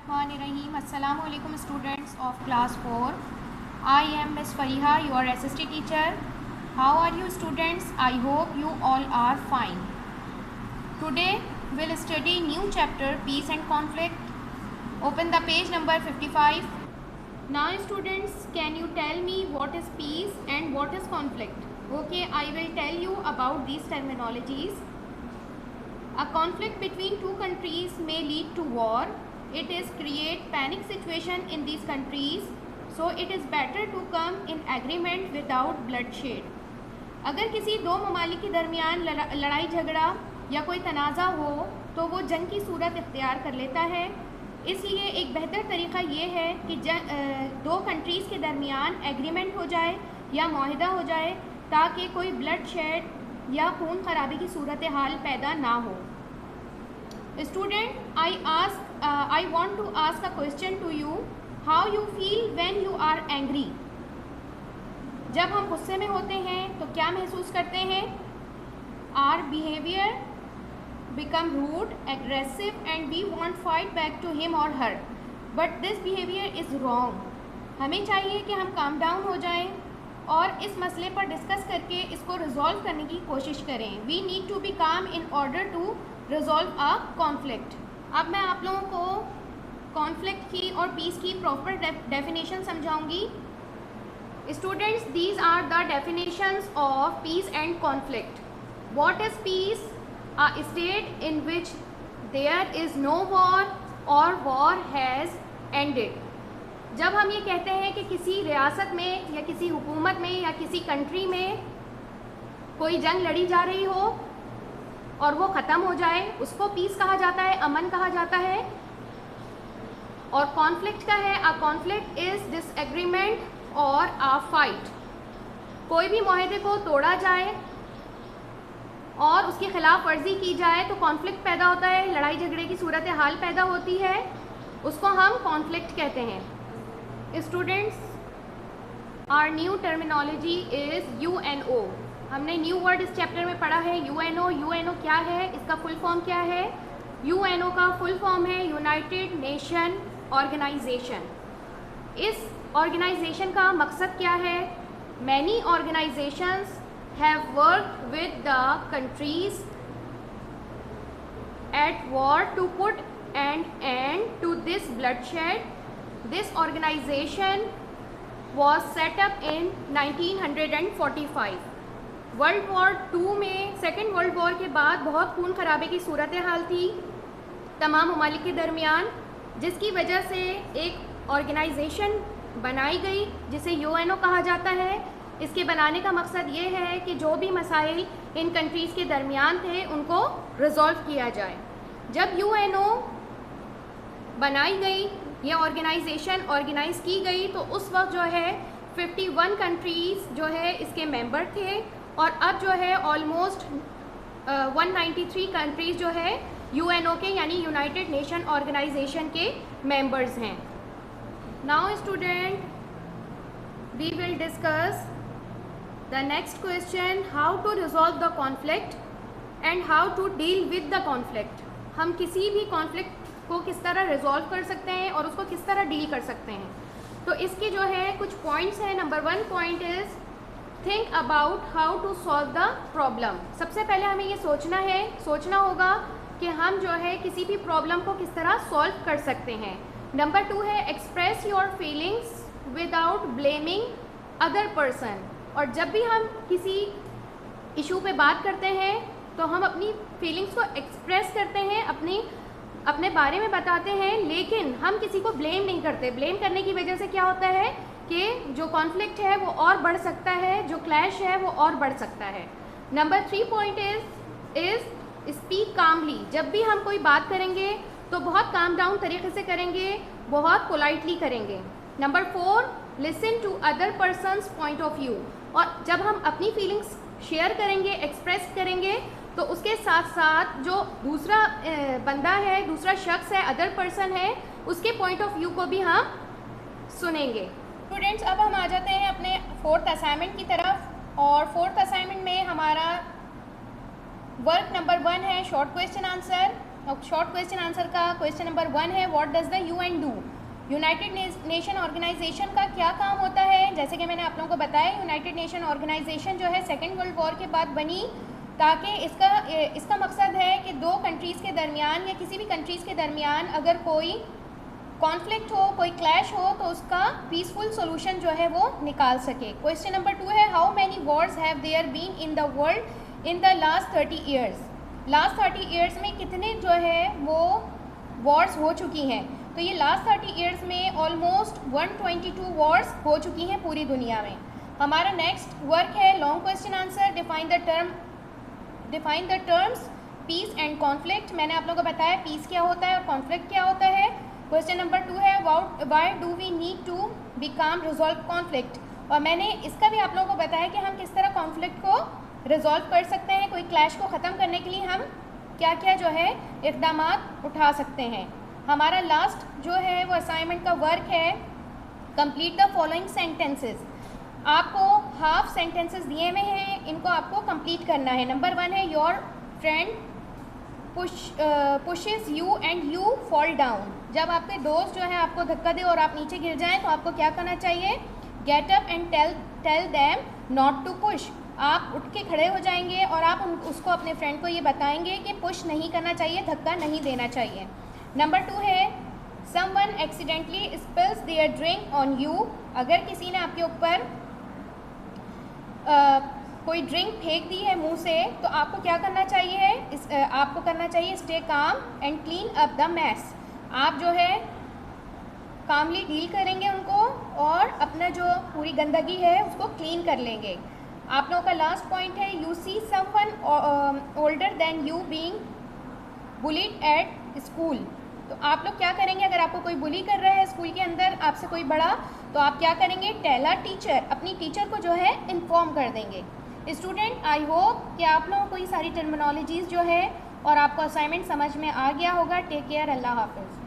Bismillahirrahmanirrahim. Assalamu alaikum students of class 4. I am Miss Fariha, your SST teacher. How are you students? I hope you all are fine. Today we'll study new chapter Peace and Conflict. Open the page number 55. Now students, can you tell me what is peace and what is conflict? Okay, I will tell you about these terminologies. A conflict between two countries may lead to war. It is create panic situation in these countries, so it is better to come in agreement without bloodshed. अगर किसी दो ममालिक के दरमियान लड़ाई झगड़ा या कोई तनाज़ा हो तो वो जंग की सूरत इख्तियार कर लेता है। इसलिए एक बेहतर तरीक़ा ये है कि दो कंट्रीज़ के दरमियान एग्रीमेंट हो जाए या मुआहिदा हो जाए ताकि कोई ब्लड शेड या खून खराबी की सूरत हाल पैदा ना हो। Student, I want to ask a question to you. How you feel when you are angry? जब हम गुस्से में होते हैं तो क्या महसूस करते हैं? Our behavior become rude, aggressive, and we want fight back to him or her. But this behavior is wrong. हमें चाहिए कि हम calm down हो जाएं और इस मसले पर डिस्कस करके इसको रिजॉल्व करने की कोशिश करें। We need to be calm in order to resolve a conflict. अब मैं आप लोगों को कॉन्फ्लिक्ट की और पीस की प्रॉपर डेफिनेशन समझाऊंगी। Students, these are the definitions of peace and conflict. What is peace? A state in which there is no war और वॉर हैज़ एंडेड। जब हम ये कहते हैं कि किसी रियासत में या किसी हुकूमत में या किसी कंट्री में कोई जंग लड़ी जा रही हो और वो ख़त्म हो जाए, उसको पीस कहा जाता है, अमन कहा जाता है। और कॉन्फ्लिक्ट का है, अ कॉन्फ्लिक्ट इज़ डिसएग्रीमेंट और अ फाइट। कोई भी मुआहदे को तोड़ा जाए और उसकी खिलाफ वर्जी की जाए तो कॉन्फ्लिक्ट पैदा होता है, लड़ाई झगड़े की सूरत हाल पैदा होती है, उसको हम कॉन्फ्लिक्ट कहते हैं। Students, our new terminology is UNO। हमने न्यू वर्ड इस चैप्टर में पढ़ा है UNO। UNO क्या है, इसका फुल फॉर्म क्या है? UNO का फुल फॉर्म है यूनाइटेड नेशन ऑर्गेनाइजेशन। इस ऑर्गेनाइजेशन का मकसद क्या है? Many organisations have worked with the countries at war to put an end to this bloodshed. This organisation was set up in 1945। World war 2 में, second world war के बाद बहुत खून खराबे की सूरत हाल थी तमाम ममालिक के दरमियान, जिसकी वजह से एक ऑर्गेनाइजेशन बनाई गई जिसे UNO कहा जाता है। इसके बनाने का मकसद ये है कि जो भी मसाइल इन कंट्रीज़ के दरमियान थे उनको रिजॉल्व किया जाए। जब UNO बनाई गई, ये ऑर्गेनाइजेशन ऑर्गेनाइज की गई, तो उस वक्त जो है 51 कंट्रीज़ जो है इसके मेंबर थे और अब जो है ऑलमोस्ट 193 कंट्रीज़ जो है UNO के यानी यूनाइटेड नेशन ऑर्गेनाइजेशन के मेंबर्स हैं। Now student, we will discuss the next question, how to resolve the conflict and how to deal with the conflict. हम किसी भी कॉन्फ्लिक्ट को किस तरह रिजॉल्व कर सकते हैं और उसको किस तरह डील कर सकते हैं। तो इसके जो है कुछ पॉइंट्स हैं। Number 1 point is think about how to solve the problem. सबसे पहले हमें ये सोचना होगा कि हम जो है किसी भी प्रॉब्लम को किस तरह सॉल्व कर सकते हैं। नंबर 2 है express your feelings without blaming other person. और जब भी हम किसी इशू पे बात करते हैं तो हम अपनी फीलिंग्स को एक्सप्रेस करते हैं, अपने बारे में बताते हैं, लेकिन हम किसी को ब्लेम नहीं करते। ब्लेम करने की वजह से क्या होता है कि जो कॉन्फ्लिक्ट है वो और बढ़ सकता है, जो क्लैश है वो और बढ़ सकता है। नंबर 3 पॉइंट इज़ स्पीक कामली। जब भी हम कोई बात करेंगे तो बहुत काम डाउन तरीके से करेंगे, बहुत पोलाइटली करेंगे। Number 4, listen to other persons point of view. और जब हम अपनी फीलिंग्स शेयर करेंगे, एक्सप्रेस करेंगे, तो उसके साथ साथ जो दूसरा बंदा है, दूसरा शख्स है, अदर पर्सन है, उसके पॉइंट ऑफ व्यू को भी हम सुनेंगे। स्टूडेंट्स, अब हम आ जाते हैं अपने 4th असाइनमेंट की तरफ। और 4th असाइनमेंट में हमारा वर्क नंबर 1 है शॉर्ट क्वेश्चन आंसर। अब शॉर्ट क्वेश्चन आंसर का क्वेश्चन नंबर 1 है, what does the UN do? United Nation organisation का क्या काम होता है? जैसे कि मैंने आप लोगों को बताया, यूनाइटेड नेशन ऑर्गेनाइजेशन जो है सेकेंड वर्ल्ड वॉर के बाद बनी, ताकि इसका मकसद है कि दो कंट्रीज़ के दरमियान या किसी भी कंट्रीज़ के दरमियान अगर कोई कॉन्फ्लिक्ट हो, कोई क्लैश हो, तो उसका पीसफुल सोल्यूशन जो है वो निकाल सके। क्वेश्चन नंबर 2 है, how many wars have there been in the world in the last 30 years? Last 30 years में कितने जो है वो वॉर्स हो चुकी हैं? तो ये लास्ट 30 ईयर्स में ऑलमोस्ट 122 वॉर्स हो चुकी हैं पूरी दुनिया में। हमारा नेक्स्ट वर्क है long question answer, define the terms peace and conflict. मैंने आप लोगों को बताया पीस क्या होता है और कॉन्फ्लिक्ट क्या होता है। क्वेश्चन नंबर 2 है, why do we need to become resolve conflict? और मैंने इसका भी आप लोगों को बताया कि हम किस तरह कॉन्फ्लिक्ट को रिजॉल्व कर सकते हैं, कोई क्लैश को ख़त्म करने के लिए हम क्या क्या जो है इक़दाम उठा सकते हैं। हमारा लास्ट जो है वो असाइनमेंट का वर्क है, कंप्लीट द फॉलोइंग सेंटेंसेस। आपको हाफ सेंटेंसेस दिए हुए हैं, इनको आपको कंप्लीट करना है। नंबर 1 है, your friend pushes you and you fall down. जब आपके दोस्त जो है आपको धक्का दे और आप नीचे गिर जाएं तो आपको क्या करना चाहिए? Get up and tell them not to push. आप उठ के खड़े हो जाएंगे और आप उसको अपने फ्रेंड को ये बताएंगे कि पुश नहीं करना चाहिए, धक्का नहीं देना चाहिए। नंबर 2 है, someone accidentally spills their drink on you. अगर किसी ने आपके ऊपर कोई ड्रिंक फेंक दी है मुंह से, तो आपको क्या करना चाहिए? आपको करना चाहिए stay calm and clean up the mess. आप जो है कामली डील करेंगे उनको और अपना जो पूरी गंदगी है उसको क्लीन कर लेंगे। आप लोगों का लास्ट पॉइंट है, you see someone older than you being bullied at school. तो आप लोग क्या करेंगे? अगर आपको कोई बुली कर रहा है स्कूल के अंदर, आपसे कोई बड़ा, तो आप क्या करेंगे? टेल अ टीचर, अपनी टीचर को जो है इन्फॉर्म कर देंगे। स्टूडेंट, आई होप कि आप लोगों को ये सारी टर्मिनोलॉजीज़ जो है और आपको असाइनमेंट समझ में आ गया होगा। टेक केयर, अल्लाह हाफ़िज़।